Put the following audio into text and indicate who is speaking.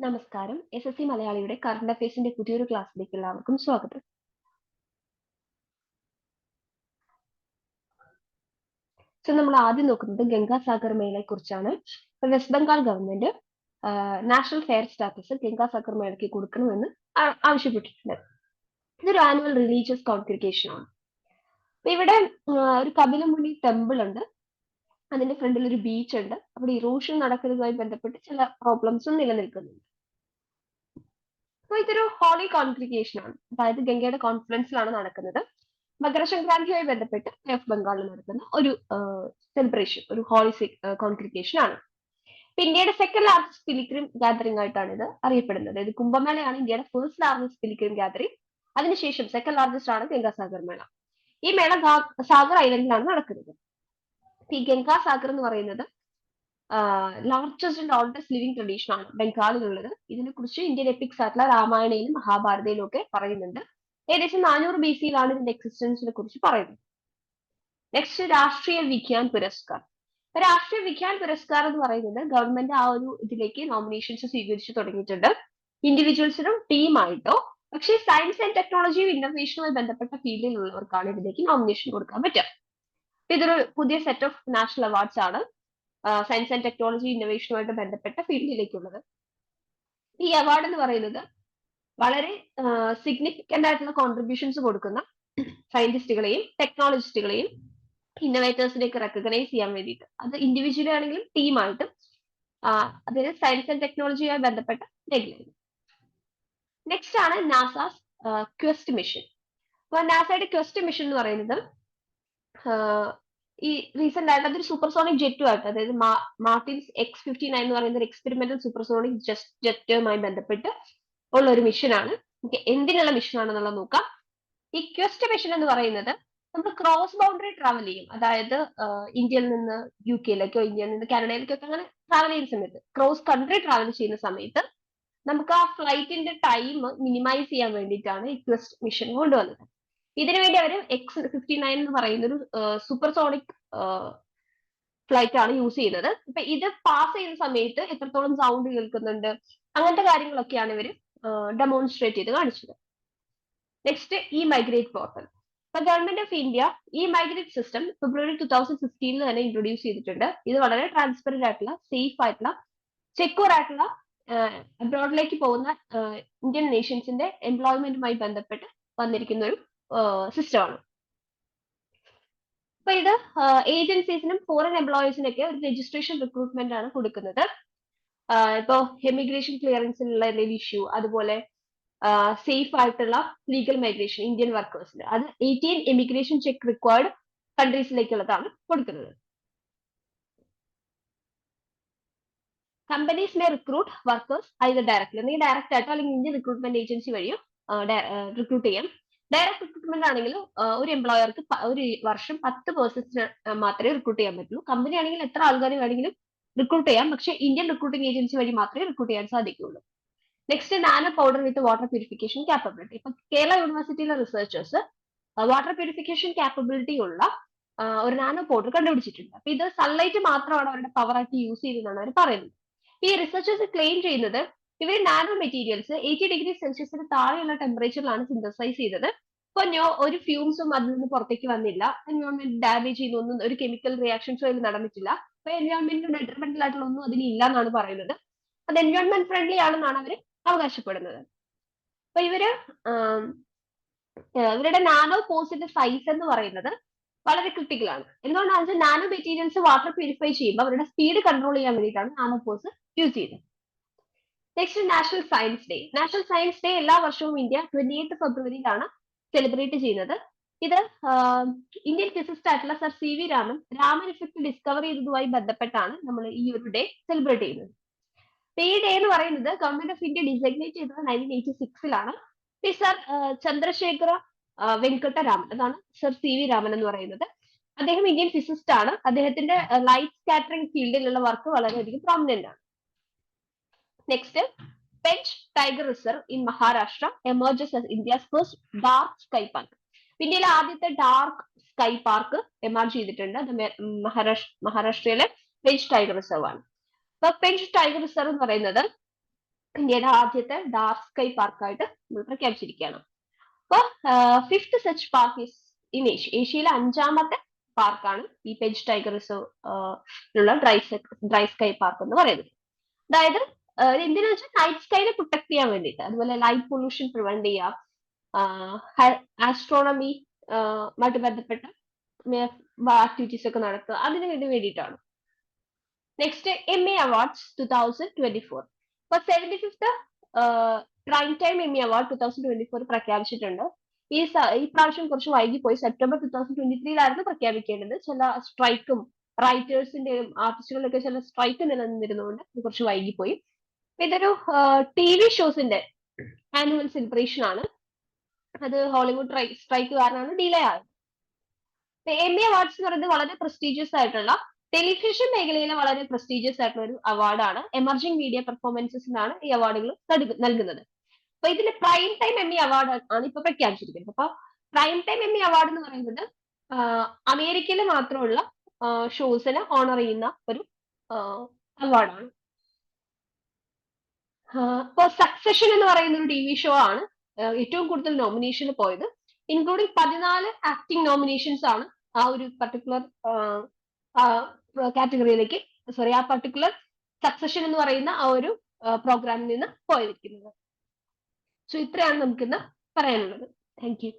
Speaker 1: നമസ്കാരം. SSC മലയാളിയുടെ current അഫയേഴ്സിന്റെ പുതിയൊരു ക്ലാസ്സിലേക്ക് എല്ലാവർക്കും സ്വാഗതം. നമ്മൾ ആദ്യം നോക്കുന്നത് ഗംഗാസാഗർ മേളയെ കുറിച്ചാണ്. West Bengal government national fair status Gangasagar മേളയ്ക്ക് കൊടുക്കണമെന്ന് ആവശ്യപ്പെട്ടിട്ടുണ്ട്. ഇതൊരു ആനുവൽ റിലീജിയസ് കോൺഗ്രിഗേഷൻ ആണ്. ഇവിടെ ഒരു കപിലമുനി ടെമ്പിൾ ഉണ്ട്. അതിന്റെ ഫ്രണ്ടിൽ ഒരു ബീച്ച് ഉണ്ട്. അവിടെ ഇറോഷൻ നടക്കുന്നതുമായി ബന്ധപ്പെട്ട് ചില പ്രോബ്ലംസും നിലനിൽക്കുന്നുണ്ട്. ഇതൊരു ഹോളി കോൺഗ്രിഗേഷൻ ആണ്. അതായത് ഗംഗയുടെ കോൺഫറൻസിലാണ് നടക്കുന്നത്. മകരസംക്രാന്തിയുമായി ബന്ധപ്പെട്ട് വെസ്റ്റ് ബംഗാളിൽ നടക്കുന്ന ഒരു സെലിബ്രേഷൻ, ഒരു ഹോളി കോൺഗ്രിഗേഷൻ ആണ്. ഇന്ത്യയുടെ സെക്കൻഡ് ലാർജസ്റ്റ് പിലിഗ്രിം ഗാദറിംഗ് ആയിട്ടാണ് ഇത് അറിയപ്പെടുന്നത്. ഇത് കുംഭമേളയാണ് ഇന്ത്യയുടെ ഫസ്റ്റ് ലാർജസ്റ്റ് പിലിഗ്രിം ഗാദറിംഗ്. അതിനുശേഷം സെക്കൻഡ് ലാർജസ്റ്റ് ആണ് ഗംഗാസാഗർ മേള. ഈ മേള സാഗർ ഐലൻഡിലാണ് നടക്കുന്നത്. ഈ ഗംഗാസാഗർ എന്ന് പറയുന്നത് largest and oldest living tradition ആണ് ബംഗാളിലുള്ളത്. ഇതിനെക്കുറിച്ച് ഇന്ത്യൻ എപ്പിക്സ് ആയിട്ടുള്ള രാമായണയിലും മഹാഭാരതയിലും ഒക്കെ പറയുന്നുണ്ട്. ഏകദേശം 400 BC ഇതിന്റെ എക്സിസ്റ്റൻസിനെ കുറിച്ച് പറയുന്നത്. നെക്സ്റ്റ് രാഷ്ട്രീയ വിജ്ഞാൻ പുരസ്കാർ. രാഷ്ട്രീയ വിജ്ഞാൻ പുരസ്കാർ എന്ന് പറയുന്നത് ഗവൺമെന്റ് ആ ഒരു ഇതിലേക്ക് നോമിനേഷൻസ് സ്വീകരിച്ചു തുടങ്ങിയിട്ടുണ്ട്. ഇൻഡിവിജ്വൽസിനും ടീമായിട്ടോ. പക്ഷേ സയൻസ് ആൻഡ് ടെക്നോളജിയും ഇന്നോവേഷനുമായി ബന്ധപ്പെട്ട ഫീൽഡിലുള്ളവർക്കാണ് ഇതിലേക്ക് നോമിനേഷൻ കൊടുക്കാൻ പറ്റുക. ഇതൊരു പുതിയ സെറ്റ് ഓഫ് നാഷണൽ അവാർഡ്സ് ആണ് സയൻസ് ആൻഡ് ടെക്നോളജി ഇന്നോവേഷനുമായിട്ട് ബന്ധപ്പെട്ട ഫീൽഡിലേക്കുള്ളത്. ഈ അവാർഡ് എന്ന് പറയുന്നത് വളരെ സിഗ്നിഫിക്കന്റ് ആയിട്ടുള്ള കോൺട്രിബ്യൂഷൻസ് കൊടുക്കുന്ന സയന്റിസ്റ്റുകളെയും ടെക്നോളജിസ്റ്റുകളെയും ഇന്നോവേറ്റേഴ്സിനെയൊക്കെ റെക്കഗ്നൈസ് ചെയ്യാൻ വേണ്ടിയിട്ട്, അത് ഇൻഡിവിജ്വലി ആണെങ്കിലും ടീമായിട്ടും, അതായത് സയൻസ് ആൻഡ് ടെക്നോളജിയുമായി ബന്ധപ്പെട്ട മേഖലയിൽ. നെക്സ്റ്റ് ആണ് നാസാസ് ക്വസ്റ്റ് മിഷൻ. അപ്പൊ നാസയുടെ ക്വസ്റ്റ് മിഷൻ എന്ന് പറയുന്നത് ഈ റീസെന്റ് ആയിട്ട് അതൊരു സൂപ്പർസോണിക് ജെറ്റുമായിട്ട്, അതായത് മാർട്ടിൻസ് X-59 എന്ന് പറയുന്ന ഒരു എക്സ്പെരിമെന്റൽ സൂപ്പർസോണിക് ജെറ്റുമായി ബന്ധപ്പെട്ട് ഉള്ള ഒരു മിഷനാണ്. എന്തിനുള്ള മിഷൻ ആണെന്നുള്ളത് നോക്കാം. ഈ ക്വസ്റ്റ് മിഷൻ എന്ന് പറയുന്നത് നമ്മൾ ക്രോസ് ബൗണ്ടറി ട്രാവൽ ചെയ്യും. അതായത് ഇന്ത്യയിൽ നിന്ന് UK-യിലേക്കോ ഇന്ത്യയിൽ നിന്ന് കാനഡയിലേക്കോ ഒക്കെ അങ്ങനെ ട്രാവൽ ചെയ്യുന്ന സമയത്ത്, ക്രോസ് കൺട്രി ട്രാവൽ ചെയ്യുന്ന സമയത്ത് നമുക്ക് ആ ഫ്ലൈറ്റിന്റെ ടൈം മിനിമൈസ് ചെയ്യാൻ വേണ്ടിയിട്ടാണ് ഈ ക്വസ്റ്റ് മിഷൻ കൊണ്ടുവന്നത്. ഇതിനുവേണ്ടി അവർ X-59 എന്ന് പറയുന്ന ഒരു സൂപ്പർസോണിക് ഫ്ലൈറ്റ് ആണ് യൂസ് ചെയ്യുന്നത്. അപ്പൊ ഇത് പാസ് ചെയ്യുന്ന സമയത്ത് എത്രത്തോളം സൗണ്ട് കേൾക്കുന്നുണ്ട്, അങ്ങനത്തെ കാര്യങ്ങളൊക്കെയാണ് ഇവർ ഡെമോൺസ്ട്രേറ്റ് ചെയ്ത് കാണിച്ചത്. Next migrate portal. ഇപ്പൊ government of India migrate system February 2015 തന്നെ ഇൻട്രൊഡ്യൂസ് ചെയ്തിട്ടുണ്ട്. ഇത് വളരെ ട്രാൻസ്പെറന്റ് ആയിട്ടുള്ള, സേഫ് ആയിട്ടുള്ള, സെക്യൂർ ആയിട്ടുള്ള, അബ്രോഡിലേക്ക് പോകുന്ന ഇന്ത്യൻ നേഷൻസിന്റെ എംപ്ലോയ്മെന്റുമായി ബന്ധപ്പെട്ട് വന്നിരിക്കുന്ന ഒരു സിസ്റ്റമാണ്. അപ്പൊ ഇത് ഏജൻസീസിനും ഫോറിൻ എംപ്ലോയീസിനൊക്കെ ഒരു രജിസ്ട്രേഷൻ റിക്രൂട്ട്മെന്റ് ആണ് കൊടുക്കുന്നത്. ഇപ്പോ എമിഗ്രേഷൻ ക്ലിയറൻസിനുള്ള എന്തെങ്കിലും ഇഷ്യൂ, അതുപോലെ സേഫ് ആയിട്ടുള്ള ലീഗൽ മൈഗ്രേഷൻ ഇന്ത്യൻ വർക്കേഴ്സിന്, അത് 18 എമിഗ്രേഷൻ ചെക്ക് റിക്വയർഡ് കൺട്രീസിലേക്കുള്ളതാണ് കൊടുക്കുന്നത്. Companies may recruit workers either directly, അല്ലെങ്കിൽ ഡയറക്റ്റ് ആയിട്ടോ അല്ലെങ്കിൽ ഇന്ത്യൻ റിക്രൂട്ട്മെന്റ് ഏജൻസി വഴിയോ റിക്രൂട്ട് ചെയ്യാം. ഡയറക്റ്റ് റിക്രൂട്ട്മെന്റ് ആണെങ്കിൽ ഒരു എംപ്ലോയർക്ക് ഒരു വർഷം 10% മാത്രമേ റിക്രൂട്ട് ചെയ്യാൻ പറ്റുള്ളൂ. കമ്പനി ആണെങ്കിൽ എത്ര ആൾക്കാർ വേണമെങ്കിലും റിക്രൂട്ട് ചെയ്യാം, പക്ഷേ ഇന്ത്യൻ റിക്രൂട്ടിംഗ് ഏജൻസി വഴി മാത്രമേ റിക്രൂട്ട് ചെയ്യാൻ സാധിക്കുള്ളൂ. Next nano powder with water purification capability. ഇപ്പൊ കേരള യൂണിവേഴ്സിറ്റിയിലെ റിസർച്ചേഴ്സ് വാട്ടർ പ്യൂരിഫിക്കേഷൻ കാപ്പബിലിറ്റി ഉള്ള ഒരു നാനോ പൗഡർ കണ്ടുപിടിച്ചിട്ടുണ്ട്. അപ്പൊ ഇത് സൺലൈറ്റ് മാത്രമാണ് അവരുടെ പവർ ആയിട്ട് യൂസ് ചെയ്തതെന്നാണ് അവർ പറയുന്നത്. ഈ റിസർച്ചേഴ്സ് ക്ലെയിം ചെയ്യുന്നത് ഇവർ നാനോ മെറ്റീരിയൽസ് 80 ഡിഗ്രി സെൽഷ്യസിന് താഴെയുള്ള ടെമ്പറേച്ചറിലാണ് സിന്തസൈസ് ചെയ്തത്. ഇപ്പൊ ഒരു ഫ്യൂംസും അതിൽ നിന്ന് പുറത്തേക്ക് വന്നില്ല, എൻവയോൺമെന്റ് ഡാമേജ് ചെയ്യുന്നൊന്നും, ഒരു കെമിക്കൽ റിയാക്ഷൻസും അതിൽ നടന്നിട്ടില്ല. അപ്പൊ എൻവയോൺമെന്റിന് ഡെട്രിമെന്റൽ ആയിട്ടുള്ള ഒന്നും അതിലില്ല എന്നാണ് പറയുന്നത്. അത് എൻവയോൺമെന്റ് ഫ്രണ്ട്ലി ആണെന്നാണ് അവർ അവകാശപ്പെടുന്നത്. അപ്പൊ ഇവരുടെ നാനോ പോസിന്റെ സൈസ് എന്ന് പറയുന്നത് വളരെ ക്രിട്ടിക്കൽ ആണ്. എന്തുകൊണ്ടാണെന്ന് വെച്ചാൽ നാനോ മെറ്റീരിയൽസ് വാട്ടർ പ്യൂരിഫൈ ചെയ്യുമ്പോൾ അവരുടെ സ്പീഡ് കൺട്രോൾ ചെയ്യാൻ വേണ്ടിയിട്ടാണ് നാനോ പോസ് യൂസ് ചെയ്യുന്നത്. Next national science day. National science day എല്ലാ വർഷവും ഇന്ത്യ 28 ഫെബ്രുവരിയിലാണ് സെലിബ്രേറ്റ് ചെയ്യുന്നത്. ഇത് ഇന്ത്യൻ ഫിസിസ്റ്റ് ആയിട്ടുള്ള sir CV Raman effect discover ചെയ്തതുമായി ബന്ധപ്പെട്ടാണ് നമ്മൾ ഈ ഒരു ഡേ സെലിബ്രേറ്റ് ചെയ്യുന്നത്. ഈ ഡേ എന്ന് പറയുന്നത് ഗവൺമെന്റ് ഓഫ് ഇന്ത്യ ഡിസൈഗ്നേറ്റ് ചെയ്തത് 1986-ലാണ്. സർ ചന്ദ്രശേഖര വെങ്കട്ട രാമൻ, അതാണ് സർ CV രാമൻ എന്ന് പറയുന്നത്. അദ്ദേഹം ഇന്ത്യൻ ഫിസിസ്റ്റ് ആണ്. അദ്ദേഹത്തിന്റെ ലൈറ്റ് സ്കാറ്ററിംഗ് ഫീൽഡിലുള്ള വർക്ക് വളരെയധികം പ്രോമിനന്റ് ആണ്. Next, Pench tiger reserve in Maharashtra emerges as India's first dark sky park. ഇന്ത്യയിലെ ആദ്യത്തെ ഡാർക്ക് സ്കൈ പാർക്ക് എമർജ് ചെയ്തിട്ടുണ്ട്. അത് മഹാരാഷ്ട്രയിലെ പെഞ്ച് ടൈഗർ റിസർവ് ആണ്. അപ്പൊ പെഞ്ച് ടൈഗർ റിസർവ് എന്ന് പറയുന്നത് ഇന്ത്യയുടെ ആദ്യത്തെ ഡാർക്ക് സ്കൈ പാർക്കായിട്ട് നമ്മൾ പ്രഖ്യാപിച്ചിരിക്കുകയാണ്. അപ്പൊ 5th such park is in Asia. ഏഷ്യയിലെ 5ാമത്തെ പാർക്കാണ് ഈ പെജ് ടൈഗർ റിസർവ് ഉള്ള ഡ്രൈ സ്കൈ പാർക്ക് എന്ന് പറയുന്നത്. അതായത് എന്തിനാ വെച്ചാൽ നൈറ്റ് സ്കൈനെ പ്രൊട്ടക്ട് ചെയ്യാൻ വേണ്ടിയിട്ട്, അതുപോലെ ലൈറ്റ് പൊല്യൂഷൻ പ്രിവെന്റ് ചെയ്യാം, ആസ്ട്രോണമി മായിട്ട് ബന്ധപ്പെട്ട ആക്ടിവിറ്റീസ് ഒക്കെ നടത്തുക, അതിന് വേണ്ടിയിട്ടാണ്. നെക്സ്റ്റ് എമ്മി അവാർഡ്സ് 2024. അപ്പൊ 75th പ്രൈം ടൈം എമ്മി അവാർഡ് 2024 പ്രഖ്യാപിച്ചിട്ടുണ്ട്. ഈ പ്രാവശ്യം കുറച്ച് വൈകിപ്പോയി. സെപ്റ്റംബർ 2023 പ്രഖ്യാപിക്കേണ്ടത്. ചില സ്ട്രൈക്കും റൈറ്റേഴ്സിന്റെയും ആർട്ടിസ്റ്റുകളുടെ ഒക്കെ ചില സ്ട്രൈക്ക് നിലനിന്നിരുന്നുകൊണ്ട് ഇത് കുറച്ച് വൈകിപ്പോയി. ഇതൊരു TV ഷോസിന്റെ ആനുവൽ സെലിബ്രേഷൻ ആണ്. അത് ഹോളിവുഡ് സ്ട്രൈക്ക് കാരണമാണ് ഡിലേ ആയത്. എമ്മി അവാർഡ്സ് എന്ന് പറയുന്നത് വളരെ പ്രസ്റ്റീജിയസ് ആയിട്ടുള്ള ടെലിവിഷൻ മേഖലയിലെ വളരെ പ്രസ്റ്റീജിയസ് ആയിട്ടുള്ള ഒരു അവാർഡാണ്. എമർജിംഗ് മീഡിയ പെർഫോമൻസസിനാണ് ഈ അവാർഡുകൾ നൽകുന്നത്. അപ്പൊ ഇതിൽ പ്രൈം ടൈം എമ്മി അവാർഡ് ആണ് ഇപ്പൊ പ്രഖ്യാപിച്ചിരിക്കുന്നത്. അപ്പൊ പ്രൈം ടൈം എമ്മി അവാർഡ് എന്ന് പറയുന്നത് അമേരിക്കയിൽ മാത്രമുള്ള ഷോസിനെ ഓണർ ചെയ്യുന്ന ഒരു അവാർഡാണ്. ഇപ്പൊ സക്സഷൻ എന്ന് പറയുന്ന ഒരു TV ഷോ ആണ് ഏറ്റവും കൂടുതൽ നോമിനേഷന് പോയത്. ഇൻക്ലൂഡിങ് 14 ആക്ടിംഗ് നോമിനേഷൻസ് ആണ് ആ ഒരു പർട്ടിക്കുലർ കാറ്റഗറിയിലേക്ക്, സോറി, ആ പർട്ടിക്കുലർ സക്സഷൻ എന്ന് പറയുന്ന ആ ഒരു പ്രോഗ്രാമിൽ നിന്ന് പോയിരിക്കുന്നത്. സോ ഇത്രയാണ് നമുക്കിന്ന് പറയാനുള്ളത്. Thank you.